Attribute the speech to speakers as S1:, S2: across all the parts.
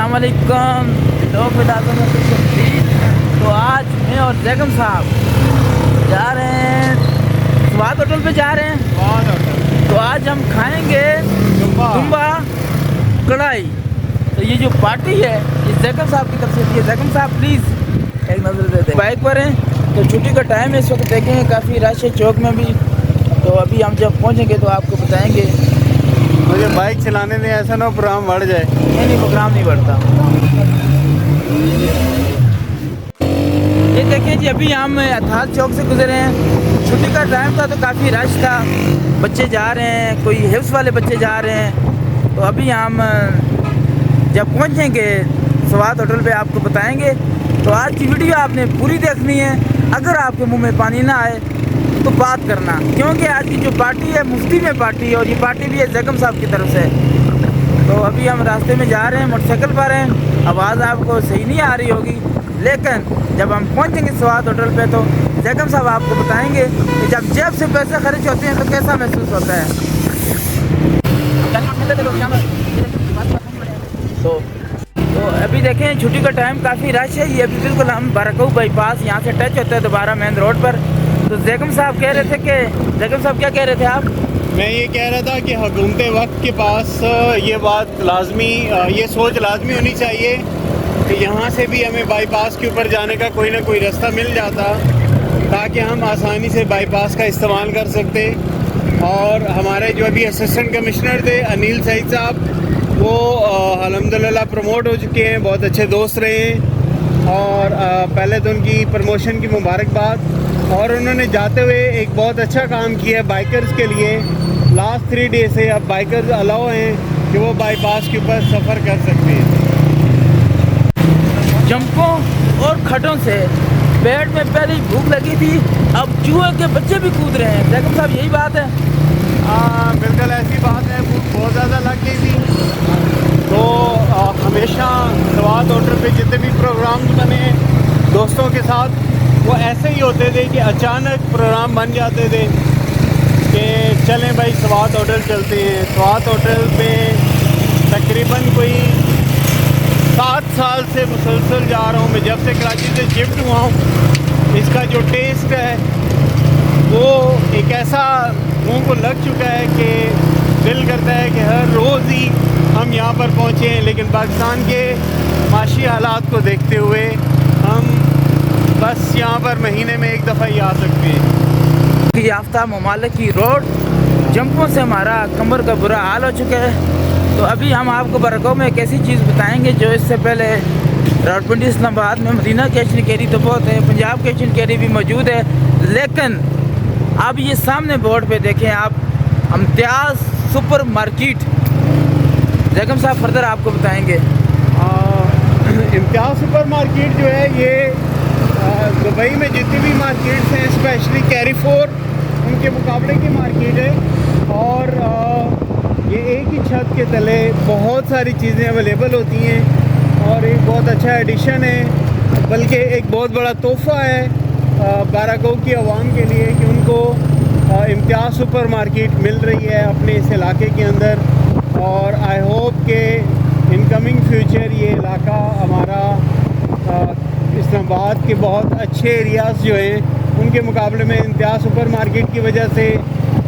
S1: अस्सलाम वालेकुम लोग तो आज मैं और जैगम साहब जा रहे हैं स्वाद होटल पे जा रहे हैं। तो आज हम खाएंगे तुम्बा कढ़ाई। तो ये जो पार्टी है ये जैगम साहब की तरफ से है। जैगम साहब प्लीज़ एक नज़र दे दें। बाइक पर हैं तो छुट्टी का टाइम है इस वक्त, देखेंगे काफ़ी रश है चौक में भी। तो अभी हम जब पहुँचेंगे तो आपको बताएंगे।
S2: मुझे बाइक चलाने में ऐसा ना प्रोग्राम बढ़ जाए।
S1: नहीं प्रोग्राम नहीं बढ़ता। ये देखें जी अभी हम अथाल चौक से गुजरे हैं। छुट्टी का टाइम था तो काफ़ी रश था, बच्चे जा रहे हैं, कोई हिफ्स वाले बच्चे जा रहे हैं। तो अभी हम जब पहुंचेंगे स्वाद होटल पे आपको बताएंगे। तो आज की वीडियो आपने पूरी देखनी है। अगर आपके मुंह में पानी ना आए तो बात करना, क्योंकि आज की जो पार्टी है मुफ्ती में पार्टी है और ये पार्टी भी है जैगम साहब की तरफ से। तो अभी हम रास्ते में जा रहे हैं, मोटरसाइकिल पर हैं। आवाज़ आपको सही नहीं आ रही होगी, लेकिन जब हम पहुंचेंगे स्वाद होटल पे तो जैगम साहब आपको बताएंगे कि जब जेब से पैसे खर्च होते हैं तो कैसा महसूस होता है। तो अभी देखें छुट्टी का टाइम काफ़ी रश है। ये अभी बिल्कुल हम बाराकऊ बाईपास यहाँ से टच होता है दोबारा मेन रोड पर। तो जैगम साहब कह रहे थे कि जैगम साहब क्या कह रहे थे आप?
S2: मैं ये कह रहा था कि हुकूमत वक्त के पास ये बात लाजमी, ये सोच लाजमी होनी चाहिए कि यहाँ से भी हमें बाईपास के ऊपर जाने का कोई ना कोई रास्ता मिल जाता, ताकि हम आसानी से बाईपास का इस्तेमाल कर सकते। और हमारे जो अभी असिस्टेंट कमिश्नर थे अनिल सईद साहब, वो अल्हम्दुलिल्लाह प्रमोट हो चुके हैं, बहुत अच्छे दोस्त रहे हैं। और पहले तो उनकी प्रमोशन की मुबारकबाद। और उन्होंने जाते हुए एक बहुत अच्छा काम किया बाइकर्स के लिए। लास्ट 3 डे से अब बाइकर्स अलाउ हैं कि वो बाईपास के ऊपर सफ़र कर सकते हैं।
S1: जंपों और खड्डों से पेट में पहले ही भूख लगी थी, अब चूहे के बच्चे भी कूद रहे हैं। जैगम साहब यही बात है?
S2: हाँ बिल्कुल ऐसी बात है, भूख बहुत ज़्यादा लग गई थी। तो हमेशा स्वाद होटल पे जितने भी प्रोग्राम्स बने दोस्तों के साथ, वो ऐसे ही होते थे कि अचानक प्रोग्राम बन जाते थे कि चलें भाई स्वाद होटल चलते हैं। स्वाद होटल पे तकरीबन कोई 7 साल से मुसलसल जा रहा हूँ मैं, जब से कराची से शिफ्ट हुआ हूँ। इसका जो टेस्ट है वो एक ऐसा मुँह को लग चुका है कि दिल करता है कि हर रोज़ ही हम यहाँ पर पहुँचें। लेकिन पाकिस्तान के माशी हालात को देखते हुए हम बस यहाँ पर महीने में एक दफ़ा ही आ सकते हैं।
S1: याफ्ता ममालिक की रोड जंपों से हमारा कमर का बुरा हाल हो चुका है। तो अभी हम आपको बाराकऊ में एक ऐसी चीज़ बताएंगे जो इससे पहले रावलपिंडी इस्लामाबाद में मदीना कैश एंड कैरी तो बहुत है, पंजाब कैश एंड कैरी भी मौजूद है। लेकिन अब ये सामने बोर्ड पे देखें आप, इम्तियाज़ सुपर मार्केट। जैगम साहब फर्दर आपको बताएंगे।
S2: इम्तियाज़ सुपर मार्केट जो है ये दुबई में जितनी भी मार्केट्स हैं, स्पेशली कैरीफोर उनके मुकाबले की मार्केट है। और ये एक ही छत के तले बहुत सारी चीज़ें अवेलेबल होती हैं और एक बहुत अच्छा एडिशन है, बल्कि एक बहुत बड़ा तोहफ़ा है बाराकऊ की आवाम के लिए कि उनको इम्तियाज़ सुपर मार्केट मिल रही है अपने इस इलाके के अंदर। और आई होप के इनकमिंग फ्यूचर ये इलाका हमारा इस्लामाबाद के बहुत अच्छे एरियाज़ जो हैं उनके मुकाबले में इम्तियाज़ सुपर मार्केट की वजह से,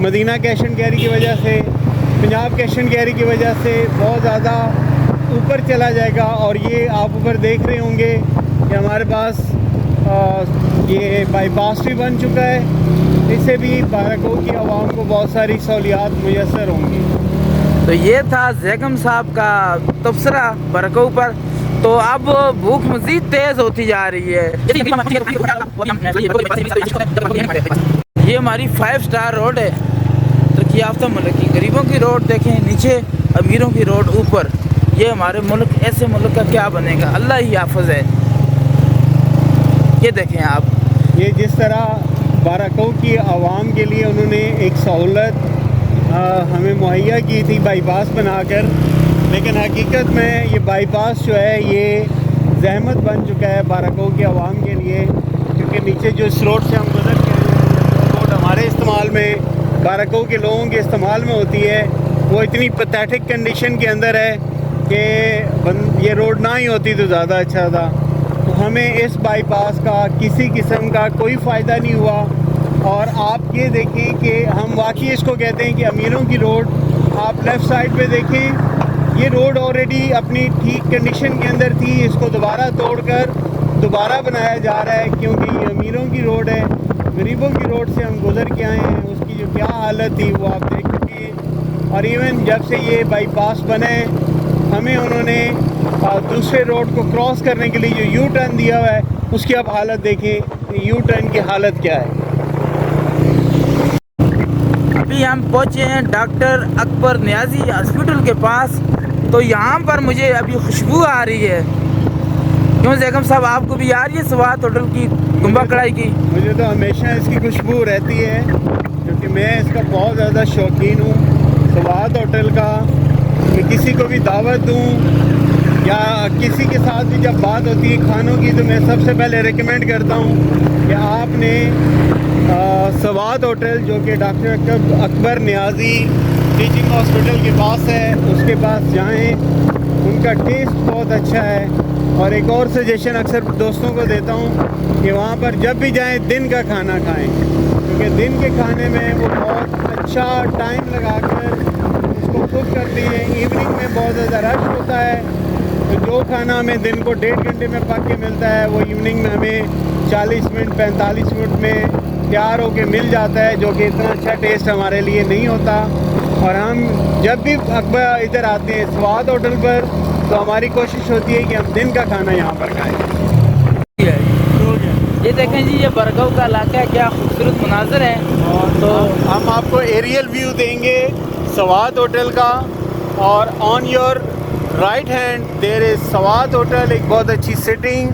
S2: मदीना कैश एंड कैरी की वजह से, पंजाब कैश एंड कैरी की वजह से बहुत ज़्यादा ऊपर चला जाएगा। और ये आप ऊपर देख रहे होंगे कि हमारे पास ये बाईपास भी बन चुका है। इससे भी बाराकऊ की आवाम को बहुत सारी सहूलियात मुयस्सर होंगी।
S1: तो ये था जैगम साहब का तबसरा बाराकऊ पर। तो अब भूख मज़ीद तेज़ होती जा रही है। ये हमारी 5 स्टार रोड है, तरक्की याफ्ता मुल्क की। गरीबों की रोड देखें नीचे, अमीरों की रोड ऊपर। ये हमारे मुल्क, ऐसे मुल्क का क्या बनेगा, अल्लाह ही हाफ़िज़ है। ये देखें आप,
S2: ये जिस तरह बाराकऊ की आवाम के लिए उन्होंने एक सहूलत हमें मुहैया की थी बाईपास बनाकर, लेकिन हकीकत में ये बाईपास जो है ये ज़हमत बन चुका है बाराकऊ की आवाम के लिए। क्योंकि नीचे जो इस रोड से हम गुजर के रोड हमारे इस्तेमाल में, बाराकऊ के लोगों के इस्तेमाल में होती है, वो इतनी पैथेटिक कंडीशन के अंदर है कि ये रोड ना ही होती तो ज़्यादा अच्छा था। तो हमें इस बाईपास का किसी किस्म का कोई फ़ायदा नहीं हुआ। और आप ये देखें कि हम वाकई इसको कहते हैं कि अमीरों की रोड। आप लेफ़्ट साइड पे देखें, ये रोड ऑलरेडी अपनी ठीक कंडीशन के अंदर थी, इसको दोबारा तोड़कर दोबारा बनाया जा रहा है, क्योंकि ये अमीरों की रोड है। गरीबों की रोड से हम गुज़र के आए हैं, उसकी जो क्या हालत थी वो आप देख चुके हैं। और इवन जब से ये बाईपास बने, हमें उन्होंने दूसरे रोड को क्रॉस करने के लिए जो यू टर्न दिया हुआ है, उसकी आप हालत देखें, यू टर्न की हालत क्या है।
S1: अभी हम पहुँचे हैं डॉक्टर अकबर नियाजी हॉस्पिटल के पास। तो यहाँ पर मुझे अभी खुशबू आ रही है। क्यों जैकम साहब, आपको भी आ रही है स्वाद होटल की दुम्बा कढ़ाई की?
S2: मुझे तो हमेशा इसकी खुशबू रहती है, क्योंकि मैं इसका बहुत ज़्यादा शौकीन हूँ स्वाद होटल का। मैं किसी को भी दावत दूँ या किसी के साथ भी जब बात होती है खानों की, तो मैं सबसे पहले रिकमेंड करता हूँ कि आपने स्वाद होटल, जो कि doctor Akbar Niyazi teaching hospital के पास है, उसके पास जाएं। उनका टेस्ट बहुत अच्छा है। और एक और सजेशन अक्सर दोस्तों को देता हूँ कि वहाँ पर जब भी जाएं दिन का खाना खाएं, क्योंकि दिन के खाने में वो बहुत अच्छा टाइम लगाकर उसको कुक करती हैं। इवनिंग में बहुत ज़्यादा रश होता है, तो जो खाना हमें दिन को 1.5 घंटे में पक के मिलता है, वो इवनिंग में हमें 40 मिनट 45 मिनट में तैयार होके मिल जाता है, जो कि इतना अच्छा टेस्ट हमारे लिए नहीं होता। और हम जब भी अकबर इधर आते हैं स्वाद होटल पर, तो हमारी कोशिश होती है कि हम दिन का खाना यहाँ पर खाएं।
S1: ये देखें जी, ये बरगांव का इलाका है, क्या खूबसूरत मनाजर है।
S2: और तो हम आपको एरियल व्यू देंगे स्वाद होटल का। और on your right hand there is Swad hotel. एक बहुत अच्छी सिटिंग,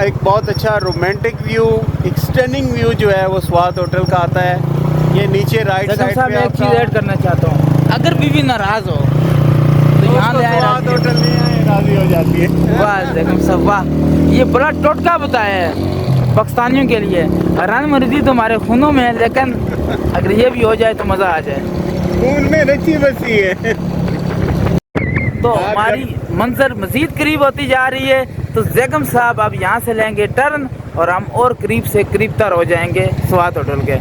S2: एक बहुत अच्छा रोमांटिक व्यू, एक स्टनिंग व्यू जो है वो स्वाद होटल का आता है। ये नीचे राइट साइड पे
S1: मैं एक चीज़ ऐड करना चाहता हूँ, अगर बीवी नाराज़ हो तो यहाँ ले
S2: स्वाद होटल में आए, राजी हो जाती है।
S1: वाह जैकम साहब वाह, ये बड़ा टोटका बताया है पाकिस्तानियों के लिए। रन मर्दी तो हमारे खूनों में है, लेकिन अगर ये भी हो जाए तो मज़ा आ जाए।
S2: खून में रची बसी है।
S1: तो हमारी मंजर मज़ीद करीब होती जा रही है। तो जैकम साहब अब यहाँ से लेंगे टर्न और हम और करीब से करीब तर हो जाएंगे स्वाद होटल के।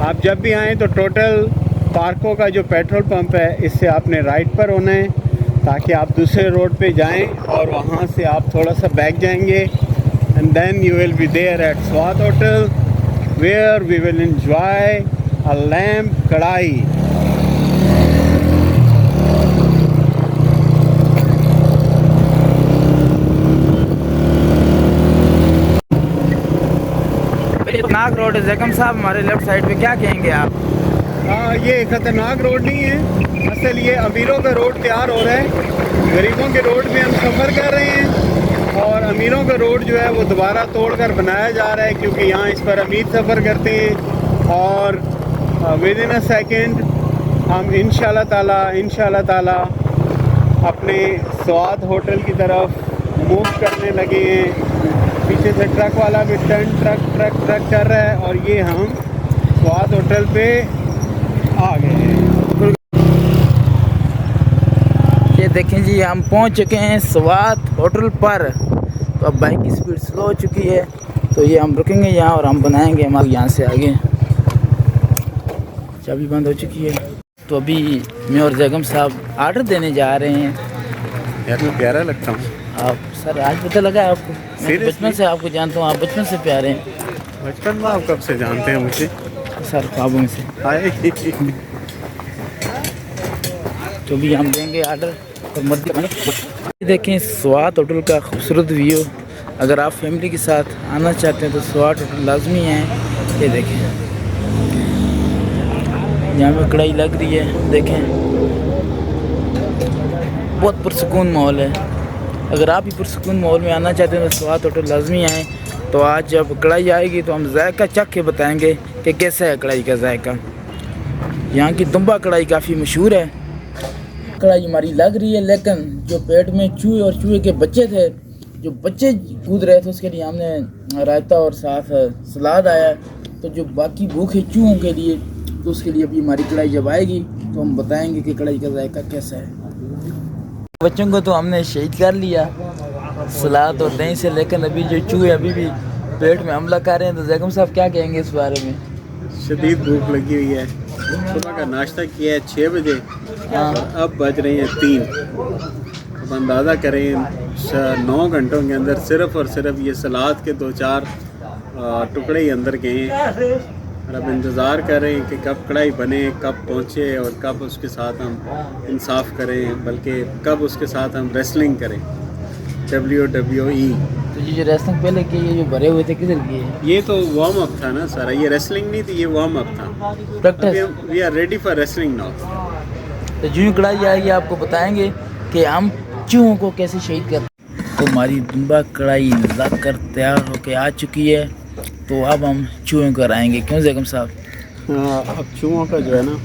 S2: आप जब भी आएँ तो टोटल पार्को का जो पेट्रोल पंप है, इससे आपने राइट पर होना है, ताकि आप दूसरे रोड पे जाएं और वहाँ से आप थोड़ा सा बैक जाएंगे। And then you will be there at Swad hotel, where we will enjoy a lamb kadhai.
S1: खतरनाक रोड है जैकम साहब, हमारे लेफ्ट साइड पे, क्या कहेंगे आप?
S2: ये खतरनाक रोड नहीं है, असल ये अमीरों का रोड तैयार हो रहा है। गरीबों के रोड में हम सफ़र कर रहे हैं, और अमीरों का रोड जो है वो दोबारा तोड़कर बनाया जा रहा है, क्योंकि यहाँ इस पर अमीर सफ़र करते हैं। और विद इन अ सेकेंड हम इंशाल्लाह ताला अपने स्वाद होटल की तरफ मूव करने लगे हैं। पीछे से ट्रक वाला भी टर्न ट्रक कर रहा है, और ये हम स्वाद होटल पे आ गए हैं।
S1: ये देखें जी, हम पहुंच चुके हैं स्वाद होटल पर। तो अब बाइक की स्पीड स्लो हो चुकी है, तो ये हम रुकेंगे यहाँ और हम बनाएंगे हम यहाँ से आगे। चाबी बंद हो चुकी है। तो अभी मैं और जैकम साहब ऑर्डर देने जा रहे हैं।
S2: यार मैं प्यारा लगता हूँ।
S1: आप सर आज पता लगा आपको? मैं तो बचपन से आपको जानता हूँ, आप बचपन से प्यारे हैं।
S2: बचपन में आप कब से जानते हैं मुझे?
S1: सर ख्वाबों से। तो भी हम देंगे ऑर्डर और मर्दी। देखें स्वाद होटल का खूबसूरत व्यू। अगर आप फैमिली के साथ आना चाहते हैं तो स्वाद होटल लाजमी है। ये देखें, यहाँ पे कढ़ाई लग रही है, देखें बहुत पुरसकून माहौल है। अगर आप भी पुरसकून माहौल में आना चाहते हैं तो स्वाद होटल लाजमी आएँ। तो आज जब कढ़ाई आएगी तो हम जायका चख के बताएंगे कि कैसा है कढ़ाई का जायका। यहाँ की दुम्बा कढ़ाई काफ़ी मशहूर है। कढ़ाई हमारी लग रही है, लेकिन जो पेट में चूहे और चूहे के बच्चे थे, जो बच्चे कूद रहे थे, उसके लिए हमने रायता और साथ सलाद आया। तो जो बाकी भूखे चूहों के लिए, तो उसके लिए अभी हमारी कढ़ाई जब आएगी तो हम बताएंगे कि कढ़ाई का जायका कैसा है। बच्चों को तो हमने शहीद कर लिया सलाद और दही से, लेकिन अभी जो चूहे अभी भी पेट में हमला कर रहे हैं, तो जैकब साहब क्या कहेंगे इस बारे में?
S2: शदीद भूख लगी हुई है। सुबह का नाश्ता किया है 6 बजे
S1: हाँ।
S2: और अब बज रही हैं 3। अब अंदाज़ा करें 9 घंटों के अंदर सिर्फ़ और सिर्फ ये सलाद के 2-4 टुकड़े ही अंदर गए हैं। और अब इंतज़ार कर रहे हैं कि कब कढ़ाई बने, कब पहुँचे और कब उसके साथ हम इंसाफ करें, बल्कि कब उसके साथ हम रेसलिंग करें, WWE।
S1: तो ये जो रेसलिंग पहले की, ये जो भरे हुए थे किधर किए?
S2: ये तो वार्म अप था ना सारा, ये रेसलिंग नहीं थी, ये वार्म अप था।
S1: Practice.
S2: We are ready for wrestling now.
S1: तो जो कढ़ाई आएगी आपको बताएंगे कि हम चूहों को कैसे शहीद करते हैं। तो हमारी दुम्बा कढ़ाई लग कर तैयार होके आ चुकी है, तो अब हम चूहों को कराएंगे। क्यों जैकब साहब?
S2: अब चूहों का जो है ना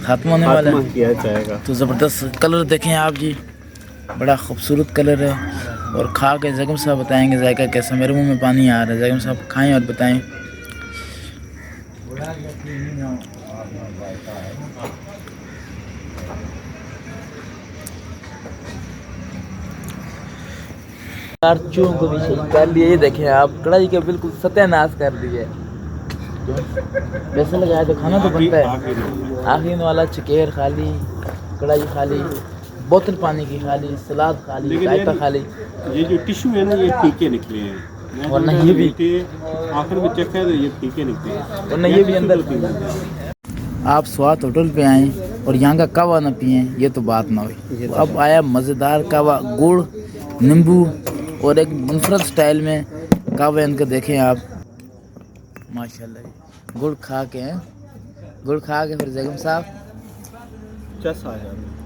S1: खात्मा होने वाला
S2: खात्मा
S1: है।
S2: किया जाएगा।
S1: तो ज़बरदस्त कलर देखें आप जी, बड़ा खूबसूरत कलर है। और खा के जैकब साहब बताएंगे जायका कैसा। मेरे मुंह में पानी आ रहा है। जैकब साहब खाएं और बताएं। चार चूहों को भी शहीद कर लिए। ये देखें आप, कढ़ाई के बिल्कुल सत्यानाश कर दिए। वैसे लगाया तो खाना तो बनता है। आखिरी वाला चकेर खाली, कढ़ाई खाली, बोतल पानी की खाली, सलाद खाली, रायता खाली।
S2: ये जो टिश्यू है ना, ये फीके निकले हैं।
S1: वरना ये भी
S2: आखिर में चखा तो ये फीके निकले हैं,
S1: वरना ये भी अंदर। आप स्वाद होटल पे आएँ और यहाँ का कावा ना पिए, ये तो बात ना हुई। अब आया मज़ेदार कावा, गुड़, नींबू और एक मुनफरद स्टाइल में कावा। इनका देखें आप, माशाल्लाह। गुड़ खा के फिर जैकब साहब
S2: चस आ जाता है।